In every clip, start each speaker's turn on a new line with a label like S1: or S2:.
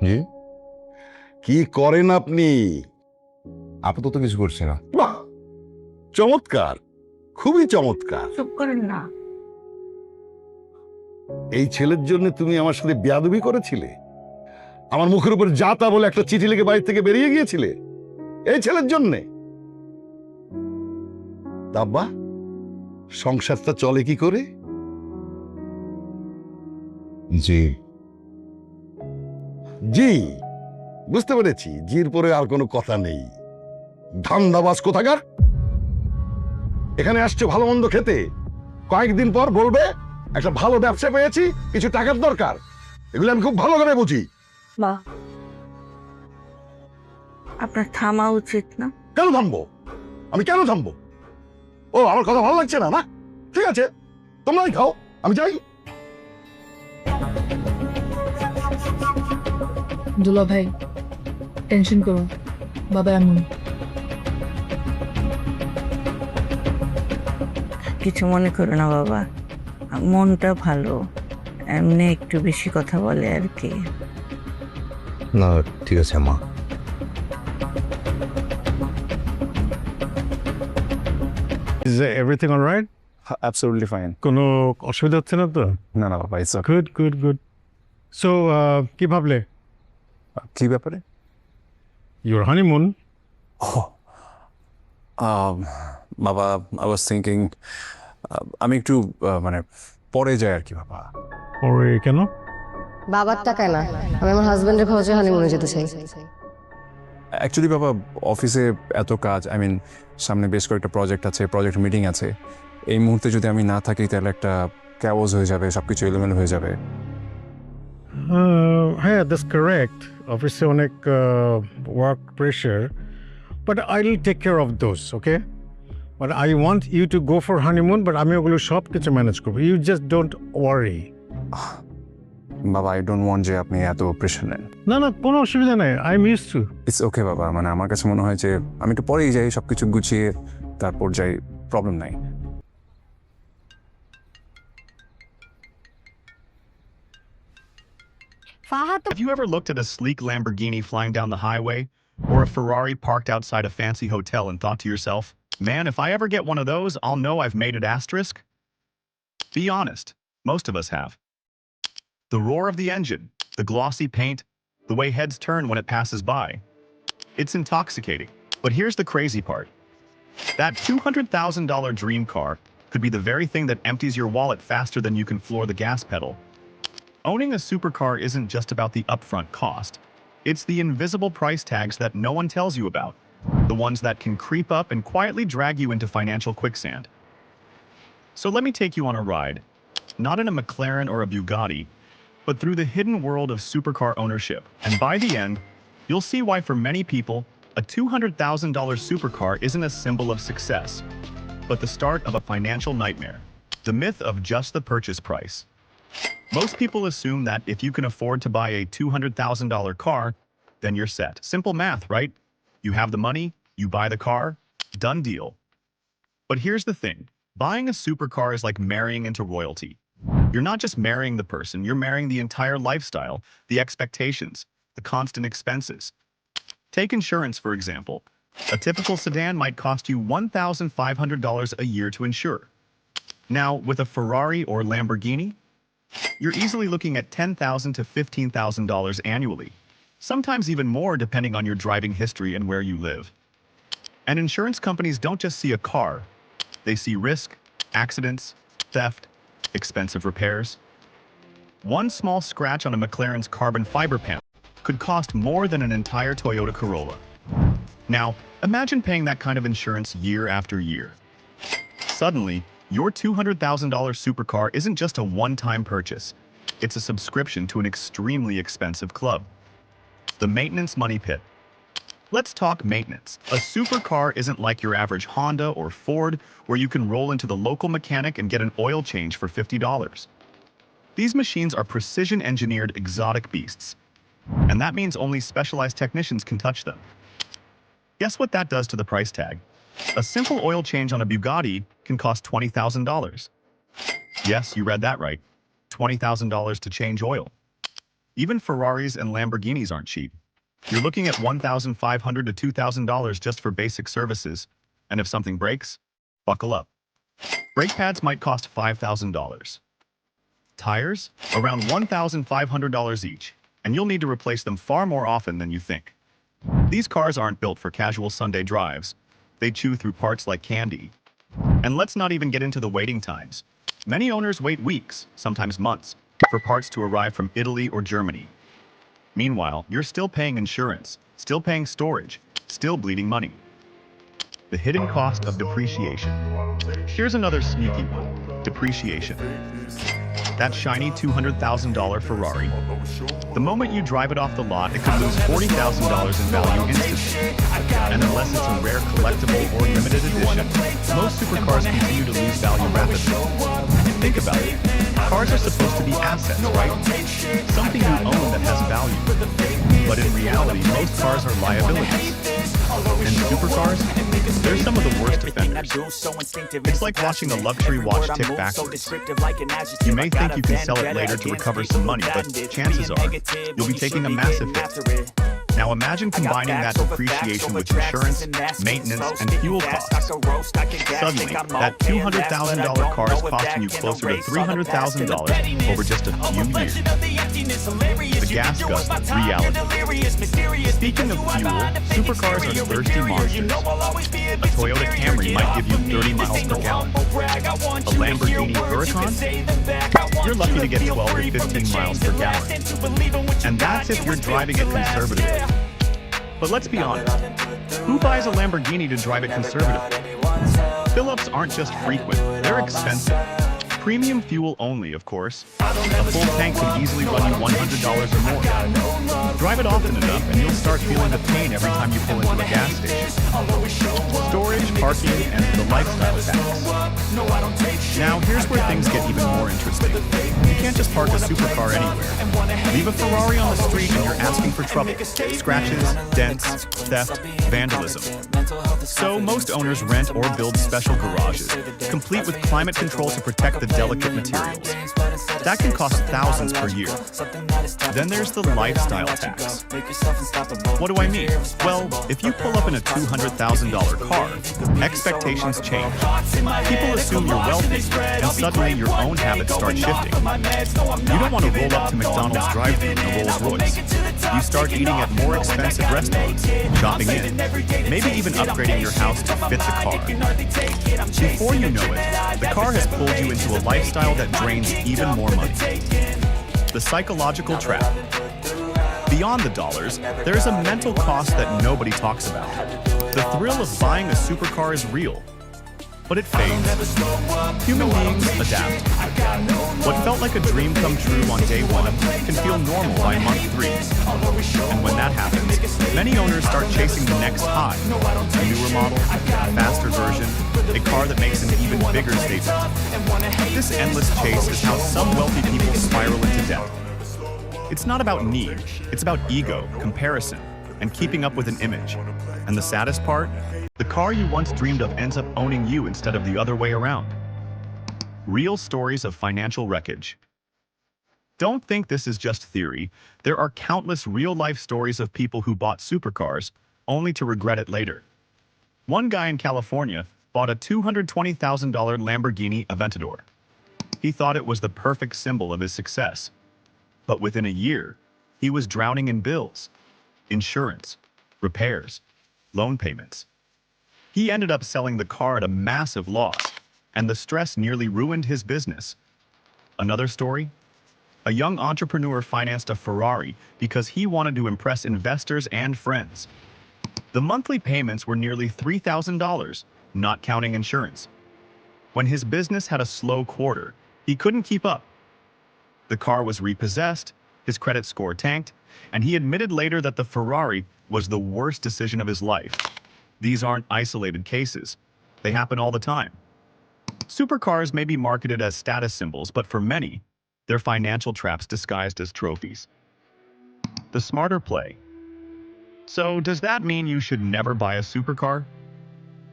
S1: জি।
S2: কি করেন আপনি?
S1: আপাতত কিছু করছি না।
S2: বাহ, চমৎকার, খুবই চমৎকার।
S3: চুপ করেন না।
S2: এই ছেলের জন্য তুমি আমার সাথে বেয়াদবি করেছিলে? আমার মুখের উপর যা তা বলে একটা চিঠি লিখে বাড়ি থেকে বেরিয়ে গিয়েছিলে এই ছেলের জন্যে? দাব্বা, সংসারটা চলে কি করে?
S1: জি।
S2: জি, বুঝতে পেরেছি। জির পরে আর কোনো কথা নেই। ধান্দাবাজ কোথাকার! এখানে আসছে ভালো মন্দ খেতে, কয়েকদিন পর বলবে একটা ভালো ব্যবসা পেয়েছি, কিছু টাকার দরকার। এগুলো আমি খুব ভালো করে বুঝি।
S3: মা, আপনার থামা উচিত না।
S2: কেন থামবো? আমি কেন থামবো? ও, আমার কথা ভালো লাগছে না? না, ঠিক আছে, তোমরাই খাও, আমি যাই।
S4: দুলা ভাই, টেনশন করুন, বাবা এমন।
S3: কিছু মনে করো না বাবা, মনটা ভালো, এমনি একটু বেশি কথা বলে আর কি।
S1: না, ঠিক আছে মা।
S5: Is everything all right?
S6: Absolutely fine.
S5: কোনো অসুবিধা হচ্ছে না তো?
S6: না না বাবা, it's okay.
S5: Good good good. So কি ভাবলে?
S6: কি ব্যাপারে?
S5: Your honeymoon?
S6: বাবা, আই ওয়াজ থিঙ্কিং আমি একটু মানে পরে যাই আর কি বাবা।
S5: ওরে কেন?
S7: বাবার টাকায় না, আমি আমার হাজবেন্ডের খরচে হানিমুনে যেতে চাই।
S6: অ্যাকচুয়ালি বাবা, অফিসে এত কাজ, আই মিন সামনে বেশ কয়েকটা প্রজেক্ট আছে, প্রজেক্ট মিটিং আছে। এই মুহূর্তে যদি আমি না থাকি তাহলে একটা ক্যাওস হয়ে যাবে, সব কিছু এলোমেলো হয়ে যাবে।
S5: হ্যাঁ, দ্যাটস কারেক্ট। অফিসে অনেক work pressure, but I will take care of those, okay? But I want you to go for honeymoon, but আমি ওগুলো সব কিছু ম্যানেজ করবো। You just don't worry.
S6: বাবা, আই ডোন্ট ওয়ান্ট যে আপনি এত প্রেশার নেন।
S5: না না, কোনো অসুবিধা নেই, I am used to.
S6: It's okay বাবা, মানে আমার কাছে মনে হয় যে আমি একটু পরেই যাই, সব কিছু গুছিয়ে তারপর যাই, প্রবলেম নাই।
S8: Have you ever looked at a sleek Lamborghini flying down the highway or a Ferrari parked outside a fancy hotel and thought to yourself, man, if I ever get one of those, I'll know I've made it asterisk? Be honest, most of us have. The roar of the engine, the glossy paint, the way heads turn when it passes by. It's intoxicating. But here's the crazy part. That $200,000 dream car could be the very thing that empties your wallet faster than you can floor the gas pedal. Owning a supercar isn't just about the upfront cost. It's the invisible price tags that no one tells you about, the ones that can creep up and quietly drag you into financial quicksand. So let me take you on a ride, not in a McLaren or a Bugatti, but through the hidden world of supercar ownership. And by the end, you'll see why for many people, a $200,000 supercar isn't a symbol of success, but the start of a financial nightmare. The myth of just the purchase price. Most people assume that if you can afford to buy a $200,000 car, then you're set. Simple math, right? You have the money, you buy the car, done deal. But here's the thing. Buying a supercar is like marrying into royalty. You're not just marrying the person, you're marrying the entire lifestyle, the expectations, the constant expenses. Take insurance, for example. A typical sedan might cost you $1,500 a year to insure. Now, with a Ferrari or Lamborghini, you're easily looking at $10,000 to $15,000 annually, sometimes even more depending on your driving history and where you live. And insurance companies don't just see a car, they see risk, accidents, theft, expensive repairs. One small scratch on a McLaren's carbon fiber panel could cost more than an entire Toyota Corolla. Now, imagine paying that kind of insurance year after year. Suddenly, your $200,000 supercar isn't just a one-time purchase. It's a subscription to an extremely expensive club. The maintenance money pit. Let's talk maintenance. A supercar isn't like your average Honda or Ford, where you can roll into the local mechanic and get an oil change for $50. These machines are precision-engineered exotic beasts, and that means only specialized technicians can touch them. Guess what that does to the price tag? A simple oil change on a Bugatti can cost $20,000. Yes, you read that right. $20,000 to change oil. Even Ferraris and Lamborghinis aren't cheap. You're looking at $1,500 to $2,000 just for basic services. And if something breaks, buckle up. Brake pads might cost $5,000. Tires? Around $1,500 each, and you'll need to replace them far more often than you think. These cars aren't built for casual Sunday drives. They chew through parts like candy. And let's not even get into the waiting times. Many owners wait weeks, sometimes months, for parts to arrive from Italy or Germany. Meanwhile, you're still paying insurance, still paying storage, still bleeding money. The hidden cost of depreciation. Here's another sneaky one: depreciation. That shiny $200,000 Ferrari. The moment you drive it off the lot, it could lose $40,000 in value instantly. And unless it's a rare collectible or limited edition, most supercars continue to lose value rapidly. Think about it. Cars are supposed to be assets, right? Something you own that has value. But in reality, most cars are liabilities. And supercars? They're some of the worst offenders. It's like watching a luxury watch tick backwards. You may think you can sell it later to recover some money, but chances are you'll be taking a massive hit. Now imagine combining that depreciation with insurance, maintenance, and fuel costs. Suddenly, that $200,000 car is costing you closer to $300,000 over just a few years. The gas guzzler reality. Speaking of fuel, supercars are thirsty monsters. A Toyota Camry might give you 30 miles per gallon. A Lamborghini Huracan? You're lucky to get 12 or 15 miles per gallon. And that's if you're driving it conservatively. But let's be honest, who buys a Lamborghini to drive it conservatively? Fill-ups aren't just frequent, they're expensive. Premium fuel only, of course. A full tank could easily run you $100 or more. Drive it often enough and you'll start feeling the pain every time you pull into a gas station. Storage, parking, and the lifestyle tax. Now, here's where things get even more interesting. You can't just park a supercar anywhere. Leave a Ferrari on the street and you're asking for trouble. Scratches, dents, theft, vandalism. So most owners rent or build special garages, complete with climate control to protect the delicate materials. That can cost thousands per year. Then there's the lifestyle tax. What do I mean? Well, if you pull up in a $200,000 car, expectations change. People assume you're wealthy, and suddenly your own habits start shifting. You don't want to roll up to McDonald's drive-thru in a Rolls Royce. You start eating at more expensive restaurants, shopping in, maybe even upgrading your house to fit the car. Before you know it, the car has pulled you into a lifestyle that drains even more money. The psychological trap. Beyond the dollars, there's a mental cost that nobody talks about. The thrill of buying a supercar is real, but it fades. Human beings adapt. What felt like a dream come true on day one can feel normal by month 3. And when that happens, many owners start chasing the next high. A newer model, a faster version, a car that makes an even bigger statement. This endless chase is how some wealthy people spiral into debt. It's not about need, it's about ego, comparison, and keeping up with an image. And the saddest part? The car you once dreamed of ends up owning you instead of the other way around. Real stories of financial wreckage. Don't think this is just theory. There are countless real-life stories of people who bought supercars only to regret it later. One guy in California bought a $220,000 Lamborghini Aventador. He thought it was the perfect symbol of his success. But within a year, he was drowning in bills, insurance, repairs, loan payments. He ended up selling the car at a massive loss, and the stress nearly ruined his business. Another story? A young entrepreneur financed a Ferrari because he wanted to impress investors and friends. The monthly payments were nearly $3,000, not counting insurance. When his business had a slow quarter, he couldn't keep up. The car was repossessed, his credit score tanked, and he admitted later that the Ferrari was the worst decision of his life. These aren't isolated cases. They happen all the time. Supercars may be marketed as status symbols, but for many, they're financial traps disguised as trophies. The smarter play. So, does that mean you should never buy a supercar?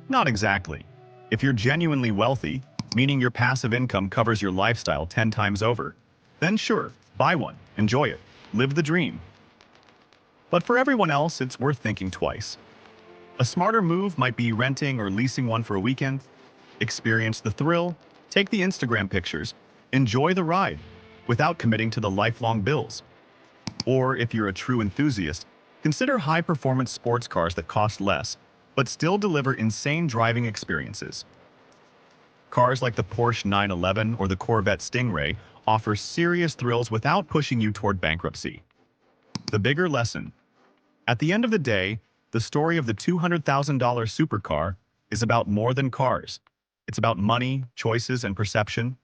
S8: Not exactly. If you're genuinely wealthy, meaning your passive income covers your lifestyle 10 times over, then sure, buy one, enjoy it. Live the dream. But for everyone else, it's worth thinking twice. A smarter move might be renting or leasing one for a weekend. Experience the thrill, take the Instagram pictures, enjoy the ride, without committing to the lifelong bills. Or if you're a true enthusiast, consider high-performance sports cars that cost less, but still deliver insane driving experiences. Cars like the Porsche 911 or the Corvette Stingray offer serious thrills without pushing you toward bankruptcy. The bigger lesson. At the end of the day, the story of the $200,000 supercar is about more than cars. It's about money, choices, and perception.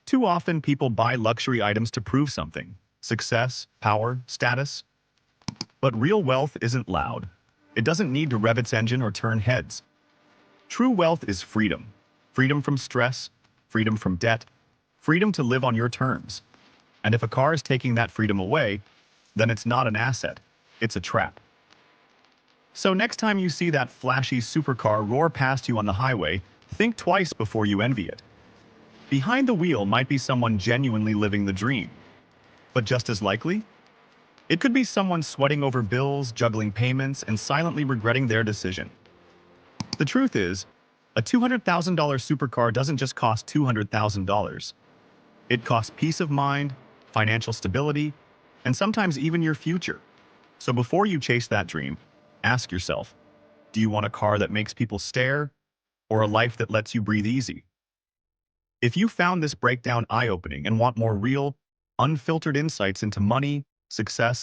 S8: Too often, people buy luxury items to prove something: success, power, status. But real wealth isn't loud. It doesn't need to rev its engine or turn heads. True wealth is freedom. Freedom from stress, freedom from debt, freedom to live on your terms. And if a car is taking that freedom away, then it's not an asset, it's a trap. So next time you see that flashy supercar roar past you on the highway, think twice before you envy it. Behind the wheel might be someone genuinely living the dream. But just as likely, it could be someone sweating over bills, juggling payments, and silently regretting their decision. The truth is, a $200,000 supercar doesn't just cost $200,000. It costs peace of mind, financial stability, and sometimes even your future. So before you chase that dream, ask yourself, do you want a car that makes people stare, or a life that lets you breathe easy? If you found this breakdown eye-opening and want more real, unfiltered insights into money, success,